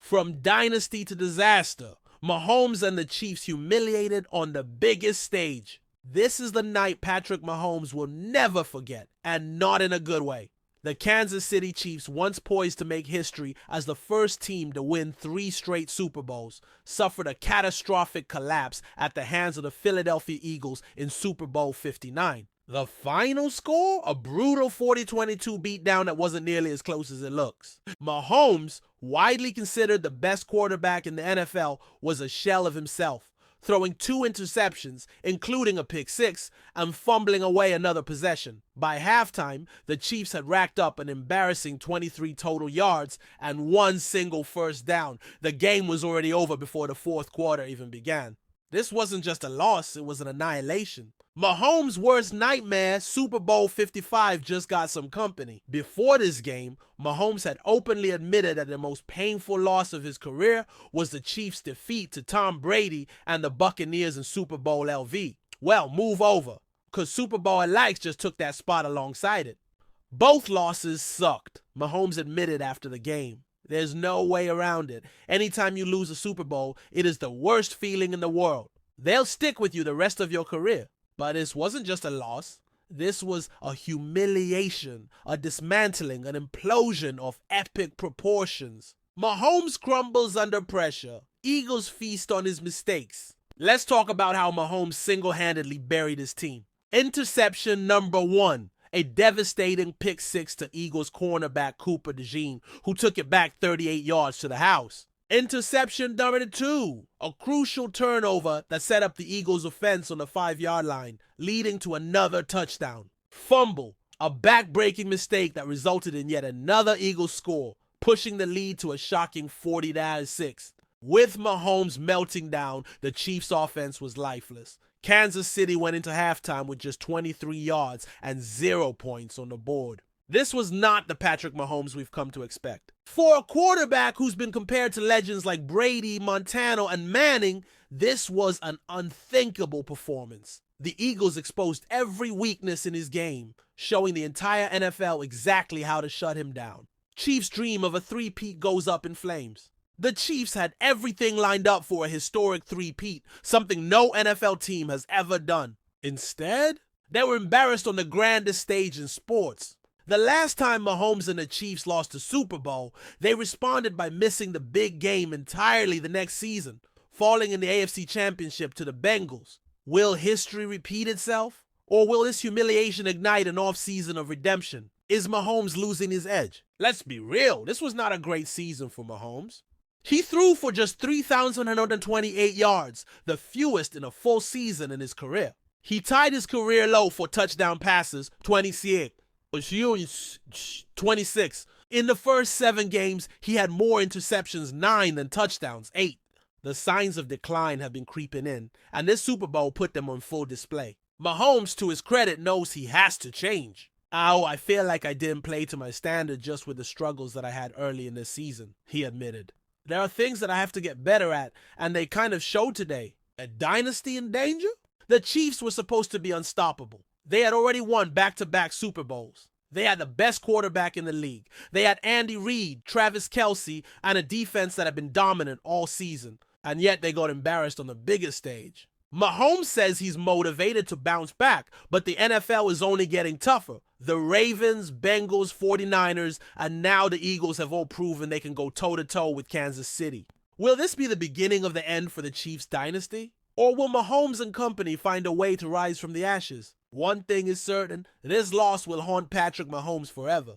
From dynasty to disaster, Mahomes and the Chiefs humiliated on the biggest stage. This is the night Patrick Mahomes will never forget, and not in a good way. The Kansas City Chiefs, once poised to make history as the first team to win 3 straight Super Bowls, suffered a catastrophic collapse at the hands of the Philadelphia Eagles in Super Bowl 59. The final score? A brutal 40-22 beatdown that wasn't nearly as close as it looks. Mahomes, widely considered the best quarterback in the NFL, was a shell of himself, throwing 2 interceptions, including a pick-6, and fumbling away another possession. By halftime, the Chiefs had racked up an embarrassing 23 total yards and 1 single first down. The game was already over before the fourth quarter even began. This wasn't just a loss, it was an annihilation. Mahomes' worst nightmare, Super Bowl 55, just got some company. Before this game, Mahomes had openly admitted that the most painful loss of his career was the Chiefs' defeat to Tom Brady and the Buccaneers in Super Bowl LV. Well, move over, because Super Bowl LIX just took that spot alongside it. Both losses sucked, Mahomes admitted after the game. There's no way around it. Anytime you lose a Super Bowl, it is the worst feeling in the world. They'll stick with you the rest of your career. But this wasn't just a loss. This was a humiliation, a dismantling, an implosion of epic proportions. Mahomes crumbles under pressure. Eagles feast on his mistakes. Let's talk about how Mahomes single-handedly buried his team. Interception number 1. A devastating pick-6 to Eagles cornerback Cooper DeJean, who took it back 38 yards to the house. Interception number 2, a crucial turnover that set up the Eagles' offense on the 5-yard line, leading to another touchdown. Fumble, a back-breaking mistake that resulted in yet another Eagles score, pushing the lead to a shocking 40-6. With Mahomes melting down, the Chiefs' offense was lifeless. Kansas City went into halftime with just 23 yards and 0 points on the board. This was not the Patrick Mahomes we've come to expect. For a quarterback who's been compared to legends like Brady, Montana, and Manning, this was an unthinkable performance. The Eagles exposed every weakness in his game, showing the entire NFL exactly how to shut him down. Chiefs' dream of a three-peat goes up in flames. The Chiefs had everything lined up for a historic three-peat, something no NFL team has ever done. Instead, they were embarrassed on the grandest stage in sports. The last time Mahomes and the Chiefs lost the Super Bowl, they responded by missing the big game entirely the next season, falling in the AFC Championship to the Bengals. Will history repeat itself? Or will this humiliation ignite an off-season of redemption? Is Mahomes losing his edge? Let's be real, this was not a great season for Mahomes. He threw for just 3,128 yards, the fewest in a full season in his career. He tied his career low for touchdown passes, 26. 26. In the first 7 games, he had more interceptions, 9, than touchdowns, 8. The signs of decline have been creeping in, and this Super Bowl put them on full display. Mahomes, to his credit, knows he has to change. I feel like I didn't play to my standard just with the struggles that I had early in this season, he admitted. There are things that I have to get better at, and they kind of showed today. A dynasty in danger? The Chiefs were supposed to be unstoppable. They had already won back-to-back Super Bowls. They had the best quarterback in the league. They had Andy Reid, Travis Kelce, and a defense that had been dominant all season. And yet they got embarrassed on the biggest stage. Mahomes says he's motivated to bounce back, but the NFL is only getting tougher. The Ravens, Bengals, 49ers, and now the Eagles have all proven they can go toe-to-toe with Kansas City. Will this be the beginning of the end for the Chiefs dynasty? Or will Mahomes and company find a way to rise from the ashes? One thing is certain, this loss will haunt Patrick Mahomes forever.